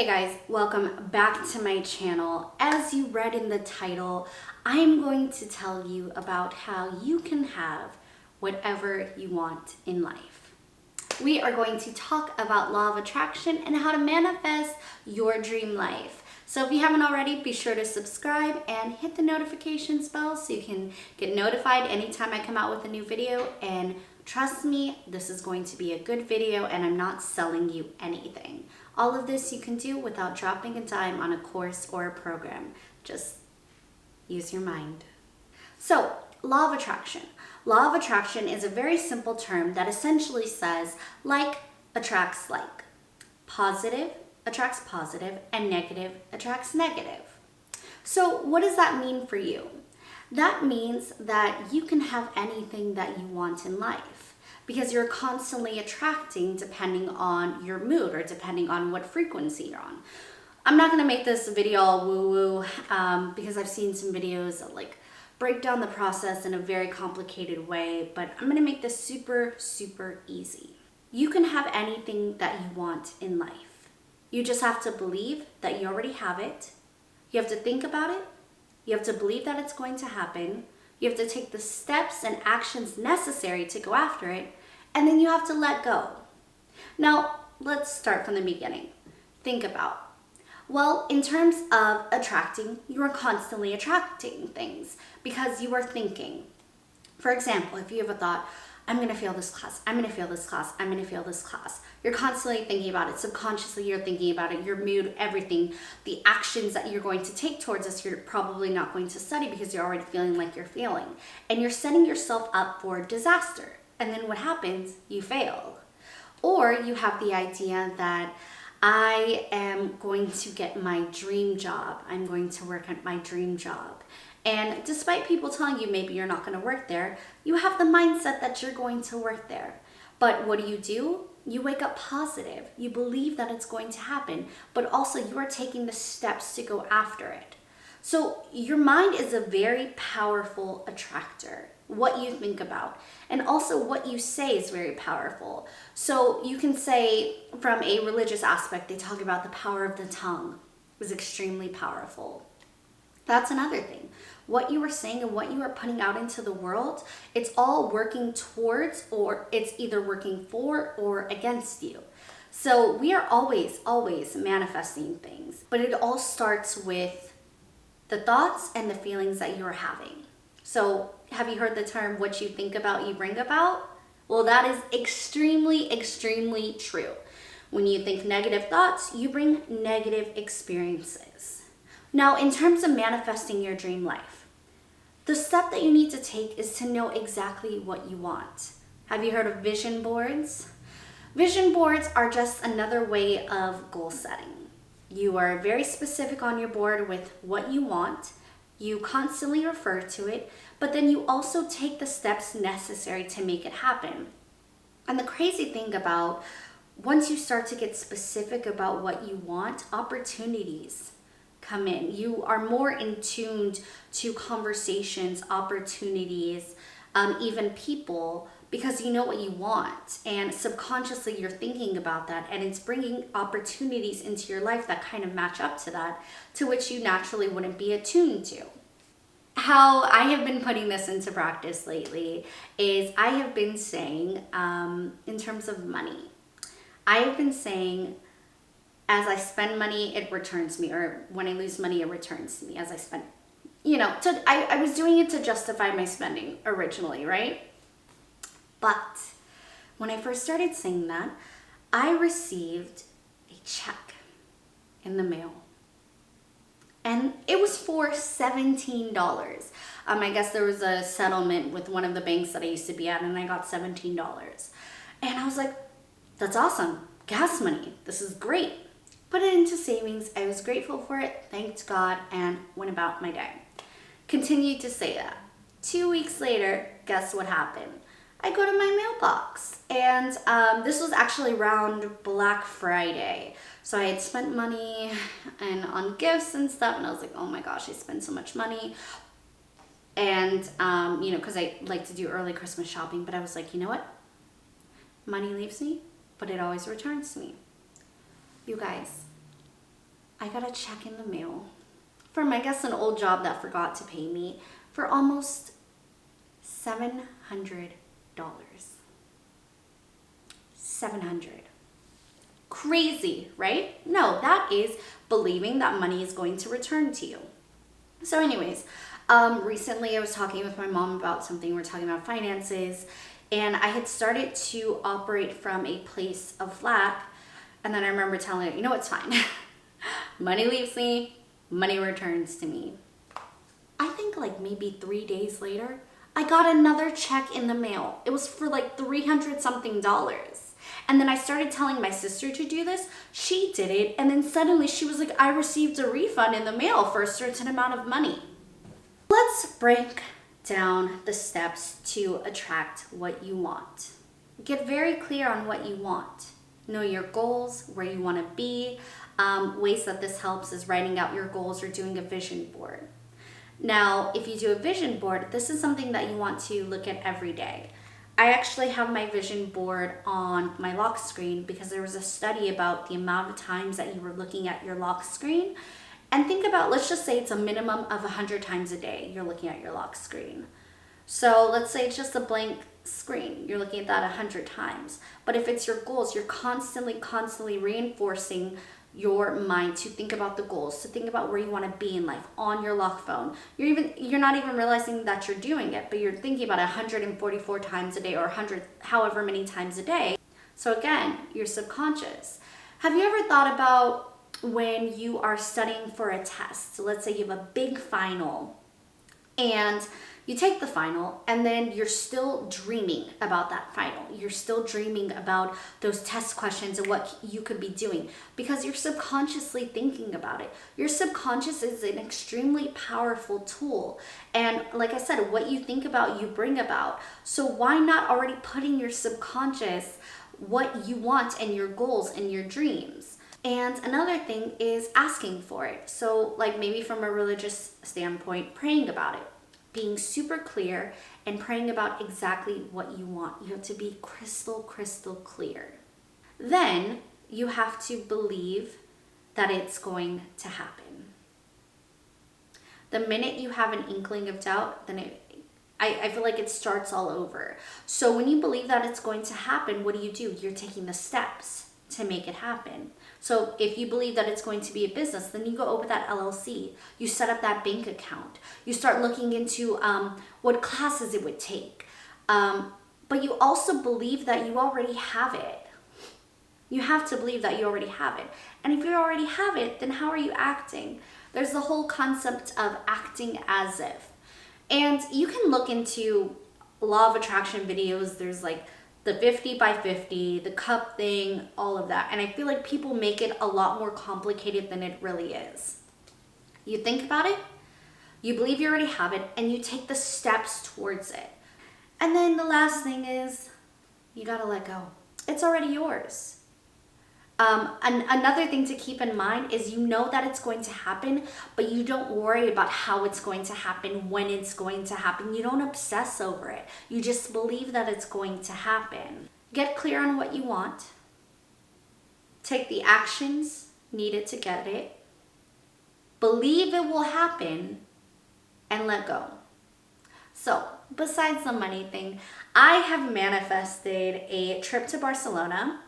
Hey guys, welcome back to my channel. As you read in the title, I'm going to tell you about how you can have whatever you want in life. We are going to talk about law of attraction and how to manifest your dream life. So if you haven't already, be sure to subscribe and hit the notifications bell so you can get notified anytime I come out with a new video. And trust me, this is going to be a good video and I'm not selling you anything. All of this you can do without dropping a dime on a course or a program. Just use your mind. So, law of attraction. Law of attraction is a very simple term that essentially says like attracts like. Positive attracts positive and negative attracts negative. So what does that mean for you? That means that you can have anything that you want in life because you're constantly attracting depending on your mood or depending on what frequency you're on. I'm not going to make this video all woo-woo because I've seen some videos that break down the process in a very complicated way, but I'm going to make this super, super easy. You can have anything that you want in life. You just have to believe that you already have it. You have to think about it. You have to believe that it's going to happen. You have to take the steps and actions necessary to go after it. And then you have to let go. Now, let's start from the beginning. Think about. Well, in terms of attracting, you are constantly attracting things because you are thinking. For example, if you have a thought, I'm going to fail this class, I'm going to fail this class, I'm going to fail this class. You're constantly thinking about it. Subconsciously, you're thinking about it, your mood, everything. The actions that you're going to take towards this, you're probably not going to study because you're already feeling like you're failing. And you're setting yourself up for disaster. And then what happens? You fail. Or you have the idea that I am going to get my dream job. I'm going to work at my dream job. And despite people telling you maybe you're not going to work there, you have the mindset that you're going to work there. But what do? You wake up positive. You believe that it's going to happen, but also you are taking the steps to go after it. So your mind is a very powerful attractor. What you think about and also what you say is very powerful. So you can say from a religious aspect, they talk about the power of the tongue is extremely powerful. That's another thing. What you are saying and what you are putting out into the world, it's all working towards, or it's either working for or against you. So we are always manifesting things, but it all starts with the thoughts and the feelings that you're having. So have you heard the term, what you think about, you bring about? Well, that is extremely, extremely true. When you think negative thoughts, you bring negative experiences. Now, in terms of manifesting your dream life, the step that you need to take is to know exactly what you want. Have you heard of vision boards? Vision boards are just another way of goal setting. You are very specific on your board with what you want. You constantly refer to it, but then you also take the steps necessary to make it happen. And the crazy thing about once you start to get specific about what you want, opportunities come in. You are more in tune to conversations, opportunities, even people, because you know what you want. And subconsciously you're thinking about that, and it's bringing opportunities into your life that kind of match up to that, to which you naturally wouldn't be attuned to. How I have been putting this into practice lately is I have been saying, in terms of money, I have been saying, as I spend money, it returns me, or when I lose money, it returns to me as I spend. I was doing it to justify my spending originally, right? But when I first started saying that, I received a check in the mail. And it was for $17. I guess there was a settlement with one of the banks that I used to be at, and I got $17. And I was like, that's awesome. Gas money. This is great. Put it into savings. I was grateful for it, thanked God, and went about my day. Continued to say that. 2 weeks later, guess what happened? I go to my mailbox, and this was actually around Black Friday. So I had spent money and on gifts and stuff, and I was like, oh my gosh, I spent so much money. And, because I like to do early Christmas shopping, but I was like, you know what? Money leaves me, but it always returns to me. You guys, I got a check in the mail from, I guess, an old job that forgot to pay me for almost $700. 700. Crazy, right? No, that is believing that money is going to return to you. So anyways, recently I was talking with my mom about something. We're talking about finances, and I had started to operate from a place of lack. And then I remember telling her, you know, it's fine. Money leaves me, money returns to me. I think like maybe 3 days later, I got another check in the mail. It was for like $300 something. And then I started telling my sister to do this. She did it. And then suddenly she was like, I received a refund in the mail for a certain amount of money. Let's break down the steps to attract what you want. Get very clear on what you want. Know your goals, where you want to be. Ways that this helps is writing out your goals or doing a vision board. Now, if you do a vision board, this is something that you want to look at every day. I actually have my vision board on my lock screen because there was a study about the amount of times that you were looking at your lock screen. And think about, let's just say it's a minimum of 100 times a day you're looking at your lock screen. So let's say it's just a blank screen. You're looking at that 100 times. But if it's your goals, you're constantly reinforcing your mind to think about the goals, to think about where you want to be in life on your lock phone. You're not even realizing that you're doing it, but you're thinking about 144 times a day or 100, however many times a day. So again, your subconscious. Have you ever thought about when you are studying for a test? So let's say you have a big final and you take the final, and then you're still dreaming about that final. You're still dreaming about those test questions and what you could be doing because you're subconsciously thinking about it. Your subconscious is an extremely powerful tool. And like I said, what you think about, you bring about. So why not already put in your subconscious what you want and your goals and your dreams? And another thing is asking for it. So like maybe from a religious standpoint, praying about it. Being super clear and praying about exactly what you want. You have to be crystal clear. Then you have to believe that it's going to happen. The minute you have an inkling of doubt, then I feel like it starts all over. So when you believe that it's going to happen, what do? You're taking the steps to make it happen. So if you believe that it's going to be a business, then you go open that LLC. You set up that bank account. You start looking into what classes it would take. But you also believe that you already have it. You have to believe that you already have it. And if you already have it, then how are you acting? There's the whole concept of acting as if. And you can look into law of attraction videos. There's like the 50 by 50, the cup thing, all of that. And I feel like people make it a lot more complicated than it really is. You think about it, you believe you already have it, and you take the steps towards it. And then the last thing is, you gotta let go. It's already yours. Another thing to keep in mind is you know that it's going to happen, but you don't worry about how it's going to happen, when it's going to happen. You don't obsess over it. You just believe that it's going to happen. Get clear on what you want. Take the actions needed to get it. Believe it will happen and let go. So, besides the money thing, I have manifested a trip to Barcelona.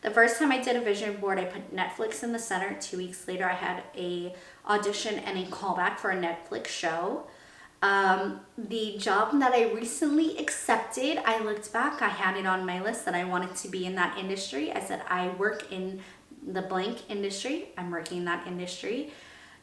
The first time I did a vision board, I put Netflix in the center. 2 weeks later, I had a audition and a callback for a Netflix show. The job that I recently accepted, I looked back, I had it on my list that I wanted to be in that industry. I said, I work in the blank industry. I'm working in that industry.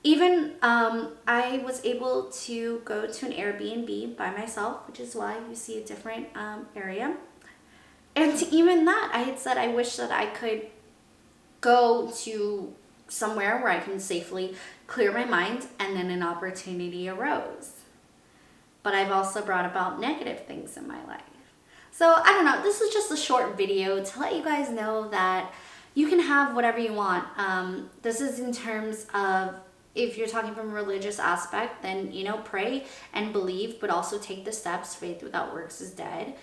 Even I was able to go to an Airbnb by myself, which is why you see a different area. And even that, I had said I wish that I could go to somewhere where I can safely clear my mind, and then an opportunity arose. But I've also brought about negative things in my life. So I don't know, this is just a short video to let you guys know that you can have whatever you want. This is in terms of, if you're talking from a religious aspect, then, you know, pray and believe, but also take the steps. Faith without works is dead.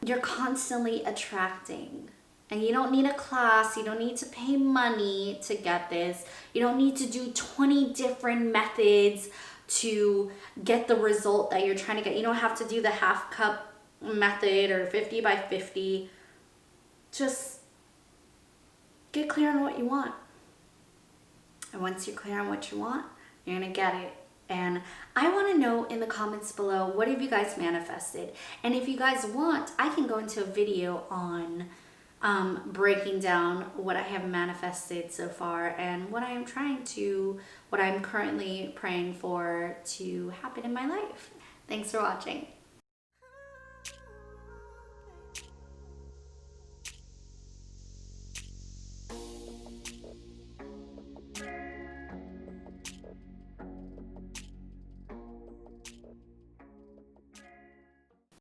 You're constantly attracting And you don't need a class, you don't need to pay money to get this. You don't need to do 20 different methods to get the result that you're trying to get. You don't have to do the half cup method or 50 by 50. Just get clear on what you want. And once you're clear on what you want, you're gonna get it. And I want to know in the comments below, what have you guys manifested? And if you guys want, I can go into a video on breaking down what I have manifested so far and what I'm currently praying for to happen in my life. Thanks for watching.